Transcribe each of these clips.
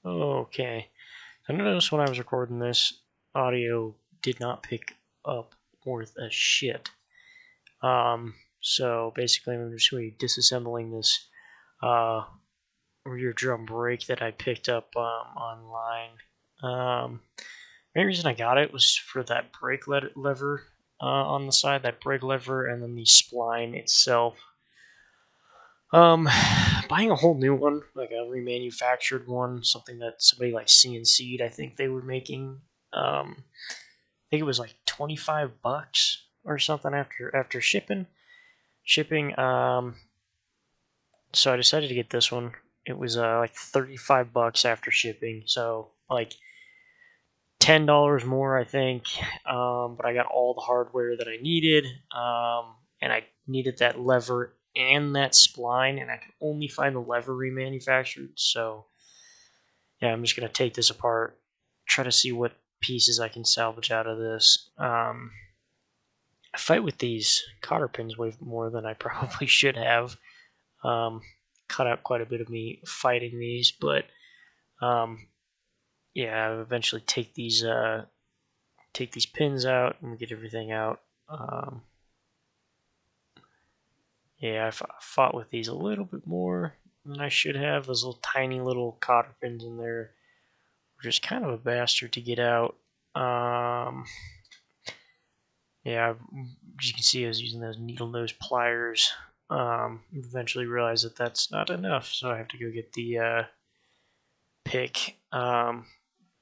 Okay. I noticed when I was recording this, audio did not pick up worth a shit. So basically I'm just going to be disassembling this uh, rear drum brake that I picked up online. The main reason I got it was for that brake lever on the side, that brake lever, and then the spline itself. Buying a whole new one, like a remanufactured one, something that somebody like CNC'd, I think they were making. I think it was like $25 or something after shipping. So I decided to get this one. It was like $35 after shipping, so like $10 more, I think. But I got all the hardware that I needed, and I needed that lever and that spline, and I could only find the lever remanufactured. So yeah, I'm just gonna take this apart, try to see what pieces I can salvage out of this. I fight with these cotter pins way more than I probably should have. Um, cut out quite a bit of me fighting these, but um, yeah, I eventually take these pins out and get everything out. Yeah, I fought with these a little bit more than I should have. Those little tiny little cotter pins in there were just kind of a bastard to get out. Yeah, as you can see, I was using those needle nose pliers. Eventually realized that that's not enough, so I have to go get the pick. Oh,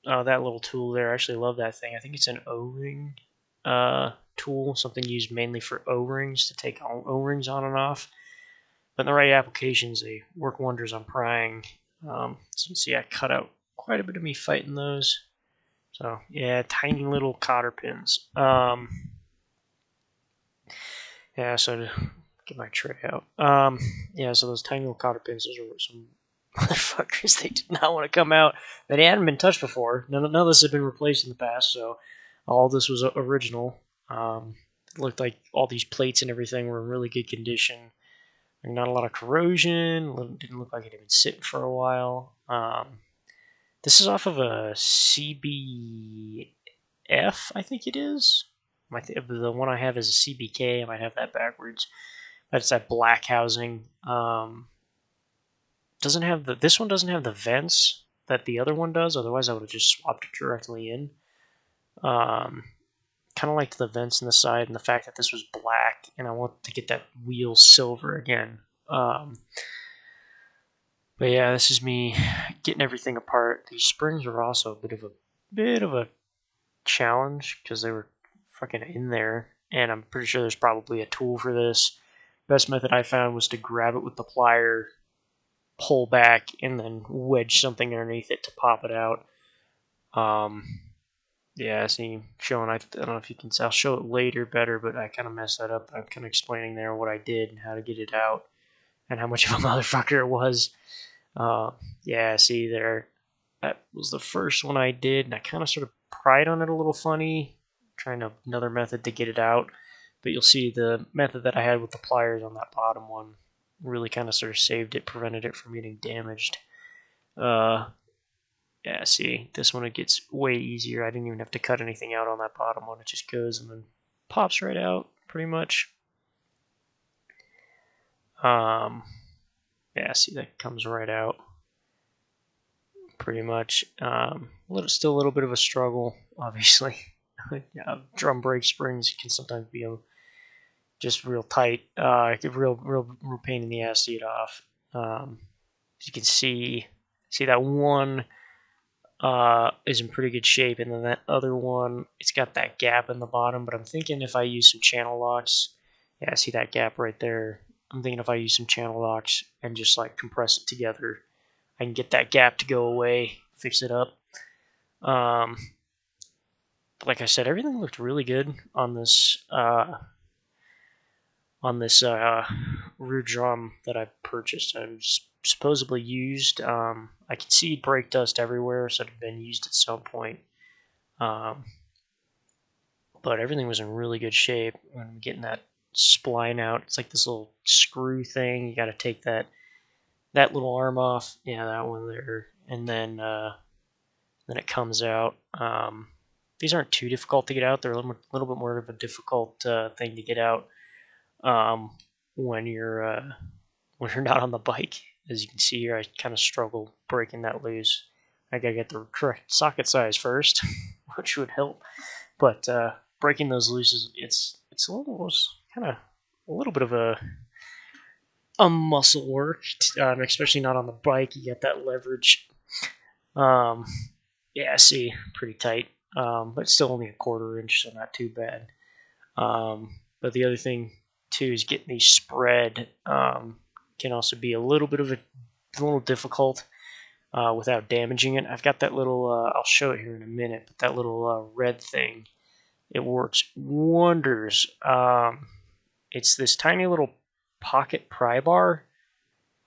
that little tool there, I actually love that thing. I think it's an O-ring tool, something used mainly for O-rings to take O-rings on and off. But in the right applications, they work wonders on prying. So you can see I cut out quite a bit of me fighting those. So yeah, tiny little cotter pins. Yeah, so to get my tray out. Yeah, so those tiny little cotter pins, those are some motherfuckers. They did not want to come out. They hadn't been touched before. None of this had been replaced in the past, so all this was original. It looked like all these plates and everything were in really good condition. Not a lot of corrosion. Didn't look like it had been sitting for a while. This is off of a CBF, I think it is. The one I have is a CBK. I might have that backwards. That's that black housing. Doesn't have this one doesn't have the vents that the other one does. Otherwise, I would have just swapped it directly in. Kind of liked the vents in the side and the fact that this was black, and I want to get that wheel silver again. But yeah, this is me getting everything apart. These springs were also a bit of a challenge because they were fucking in there, and I'm pretty sure there's probably a tool for this. Best method I found was to grab it with the plier, pull back, and then wedge something underneath it to pop it out. Yeah, see, showing. I don't know if you can. I'll show it later better, but I kind of messed that up. I'm kind of explaining there what I did and how to get it out, and how much of a motherfucker it was. Yeah, see there. That was the first one I did, and I kind of sort of pried on it a little funny, trying another method to get it out. But you'll see the method that I had with the pliers on that bottom one really kind of sort of saved it, prevented it from getting damaged. Yeah, see, this one it gets way easier. I didn't even have to cut anything out on that bottom one. It just goes and then pops right out, pretty much. Yeah, see, that comes right out, pretty much. Still a little bit of a struggle, obviously. Yeah, drum brake springs can sometimes be just real tight. Real pain in the ass to get off. As you can see that one is in pretty good shape, and then that other one, it's got that gap in the bottom. But I'm thinking if I use some channel locks, yeah, see that gap right there. I'm thinking if I use some channel locks and just like compress it together, I can get that gap to go away, fix it up. Like I said, everything looked really good on this rear drum that I purchased. I was supposedly used. I could see brake dust everywhere, so it had been used at some point. But everything was in really good shape. I'm getting that spline out. It's like this little screw thing. You got to take that that little arm off. Yeah, that one there, and then it comes out. These aren't too difficult to get out. They're a little bit more of a difficult thing to get out um, when you're not on the bike. As you can see here, I kind of struggle breaking that loose. I gotta get the correct socket size first, which would help. But breaking those loose is it's almost kind of a little bit of a muscle work, especially not on the bike. You get that leverage. Um, yeah, see, pretty tight, but still only a quarter inch, so not too bad. But the other thing too is getting these spread can also be a little bit of a little difficult without damaging it. I've got that little. I'll show it here in a minute, but that little red thing, it works wonders. It's this tiny little pocket pry bar.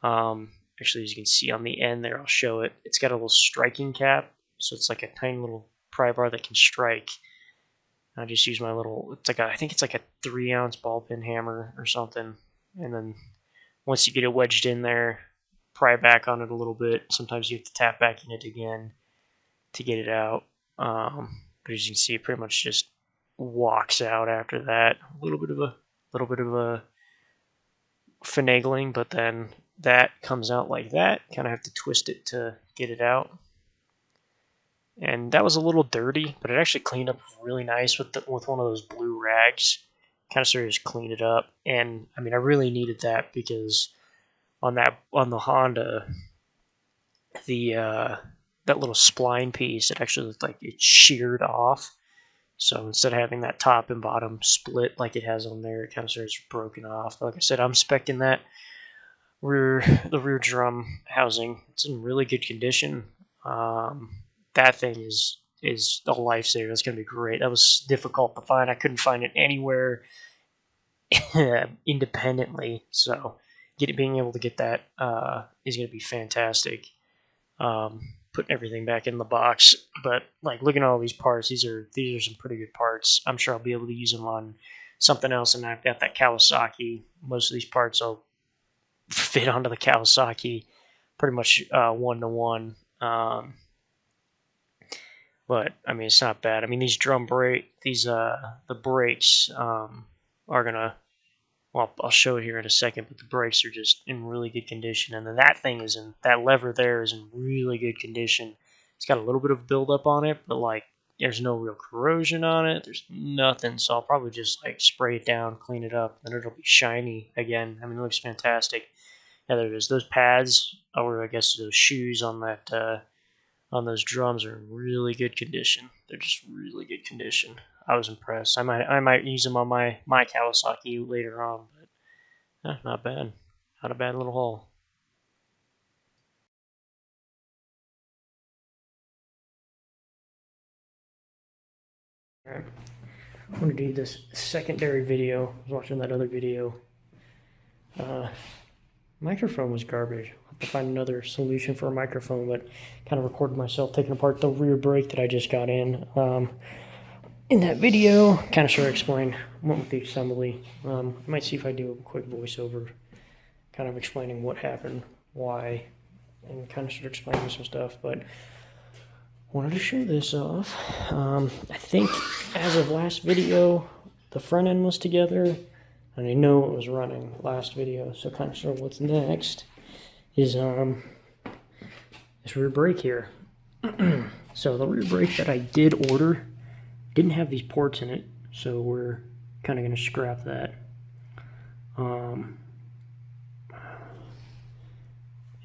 Actually, as you can see on the end there, I'll show it. It's got a little striking cap, so it's like a tiny little pry bar that can strike. I just use my little, I think it's like a 3-ounce ball peen hammer or something. And then once you get it wedged in there, pry back on it a little bit. Sometimes you have to tap back in it again to get it out. But as you can see, it pretty much just walks out after that. A little bit of a finagling, but then that comes out like that. Kind of have to twist it to get it out. And that was a little dirty, but it actually cleaned up really nice with one of those blue rags. Kind of sort of just cleaned it up, and I mean, I really needed that because on the Honda, the that little spline piece, it actually looked like it sheared off. So instead of having that top and bottom split like it has on there, it kind of sort of broken off. But like I said, I'm spec'ing the rear drum housing. It's in really good condition. That thing is a lifesaver. That's going to be great. That was difficult to find. I couldn't find it anywhere independently. So being able to get that is going to be fantastic. Putting everything back in the box. But like looking at all these parts, these are some pretty good parts. I'm sure I'll be able to use them on something else. And I've got that Kawasaki. Most of these parts will fit onto the Kawasaki pretty much 1-to-1. But I mean, it's not bad. I mean, the brakes are gonna. Well, I'll show it here in a second. But the brakes are just in really good condition, and then that lever there is in really good condition. It's got a little bit of buildup on it, but like there's no real corrosion on it. There's nothing, so I'll probably just like spray it down, clean it up, and it'll be shiny again. I mean, it looks fantastic. Yeah, there it is. Those pads, or I guess those shoes on that. On those drums are in really good condition. They're just really good condition. I was impressed. I might use them on my Kawasaki later on, but not bad. Not a bad little haul. Alright. I'm going to do this secondary video. I was watching that other video. Microphone was garbage. I'll have to find another solution for a microphone, but kind of recorded myself taking apart the rear brake that I just got in. In that video, kind of sort of explain what with the assembly. I might see if I do a quick voiceover, kind of explaining what happened, why, and kind of sort of explaining some stuff, but wanted to show this off. I think as of last video, the front end was together, and I know it was running last video, so kind of sort of what's next is this rear brake here. So the rear brake that I did order didn't have these ports in it, so we're kind of going to scrap that.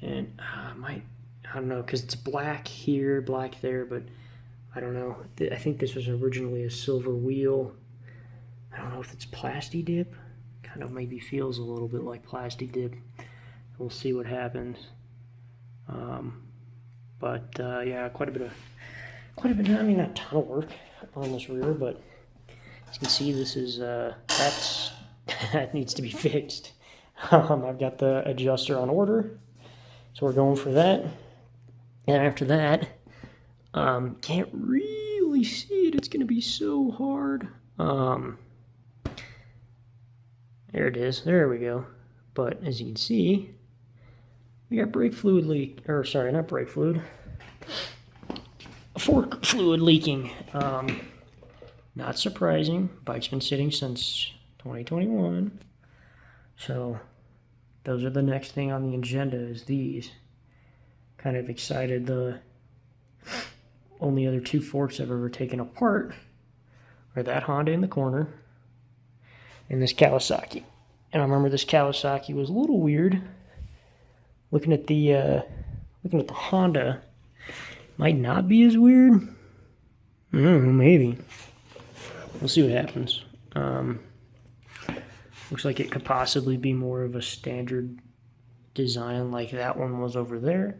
And I don't know, because it's black here, black there, but I don't know. I think this was originally a silver wheel. I don't know if it's Plasti Dip. Kind of maybe feels a little bit like Plasti Dip. We'll see what happens. Yeah, quite a bit. I mean, not a ton of work on this rear, but as you can see, this is that needs to be fixed. I've got the adjuster on order, so we're going for that. And after that, can't really see it. It's going to be so hard. There it is. There we go. But as you can see, we got brake fluid leak, or sorry, not brake fluid, fork fluid leaking. Not surprising. Bike's been sitting since 2021. So those are the next thing on the agenda is these. Kind of excited. The only other two forks I've ever taken apart are that Honda in the corner and this Kawasaki. And I remember this Kawasaki was a little weird. Looking at the Honda, might not be as weird. I don't know, maybe. We'll see what happens. Looks like it could possibly be more of a standard design like that one was over there,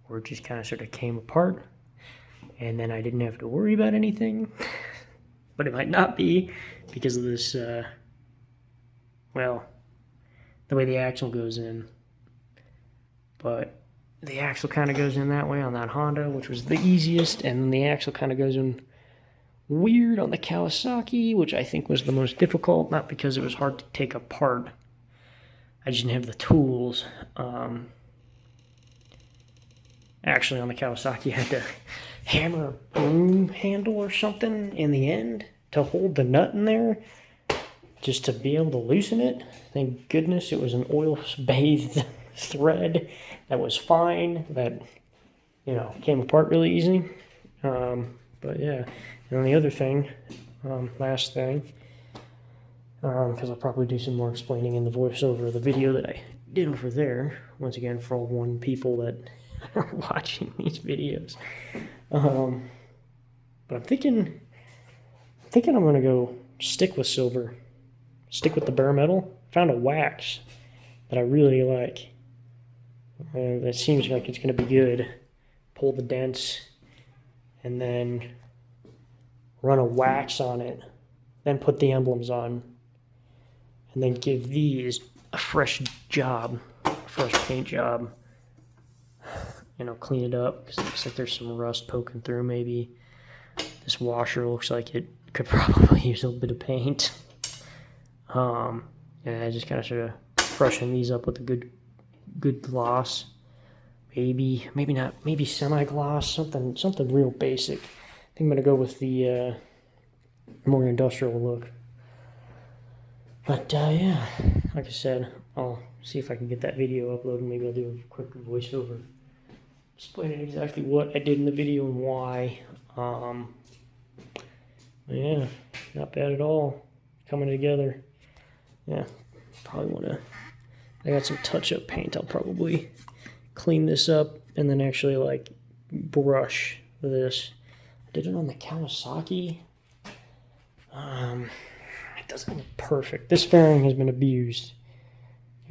where it just kind of sort of came apart, and then I didn't have to worry about anything. But it might not be because of this, well, the way the axle goes in. But the axle kind of goes in that way on that Honda, which was the easiest, and then the axle kind of goes in weird on the Kawasaki, which I think was the most difficult, not because it was hard to take apart. I just didn't have the tools. Actually, on the Kawasaki, I had to hammer a broom handle or something in the end to hold the nut in there, just to be able to loosen it. Thank goodness it was an oil-bathed thread that was fine, that, you know, came apart really easy. But yeah, and then the other thing, last thing, because I'll probably do some more explaining in the voiceover of the video that I did over there, once again for all one people that are watching these videos. But I'm thinking I'm gonna go stick with silver, stick with the bare metal. Found a wax that I really like. That seems like it's gonna be good. Pull the dents and then run a wax on it, then put the emblems on, and then give these a fresh job, a fresh paint job. You know, clean it up because it looks like there's some rust poking through. Maybe this washer looks like it could probably use a little bit of paint. And I just kind of sort of freshen these up with a good gloss. Maybe not, maybe semi-gloss, something real basic. I think I'm gonna go with the more industrial look. But yeah, like I said, I'll see if I can get that video uploaded. Maybe I'll do a quick voiceover explaining exactly what I did in the video and why. Yeah, not bad at all. Coming together. Yeah, probably want to. I got some touch-up paint. I'll probably clean this up and then actually like brush this. I did it on the Kawasaki. It doesn't look perfect. This fairing has been abused.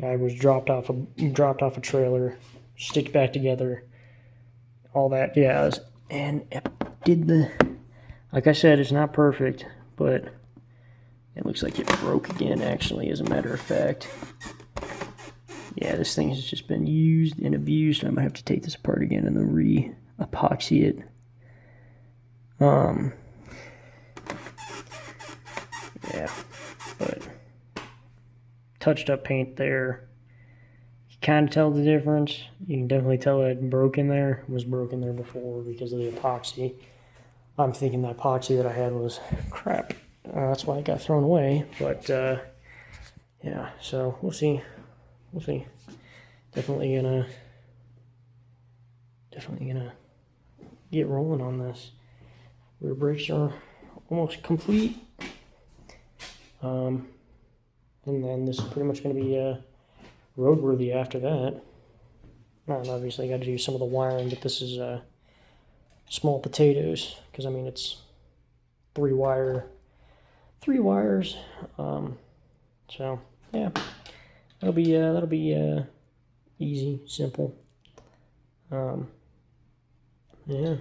I was dropped off a trailer, stitched back together, all that jazz, and it did the. Like I said, it's not perfect, but it looks like it broke again. Actually, as a matter of fact. Yeah, this thing has just been used and abused. I might have to take this apart again and then re-epoxy it. Yeah, but touched up paint there. You kind of tell the difference. You can definitely tell it broken there. It was broken there before because of the epoxy. I'm thinking the epoxy that I had was crap. That's why it got thrown away. But yeah, so we'll see. We'll see. Definitely gonna get rolling on this. Rear brakes are almost complete. And then this is pretty much going to be roadworthy after that. And obviously I got to do some of the wiring, but this is small potatoes because I mean it's three wires. So yeah. That'll be easy, simple. Yeah.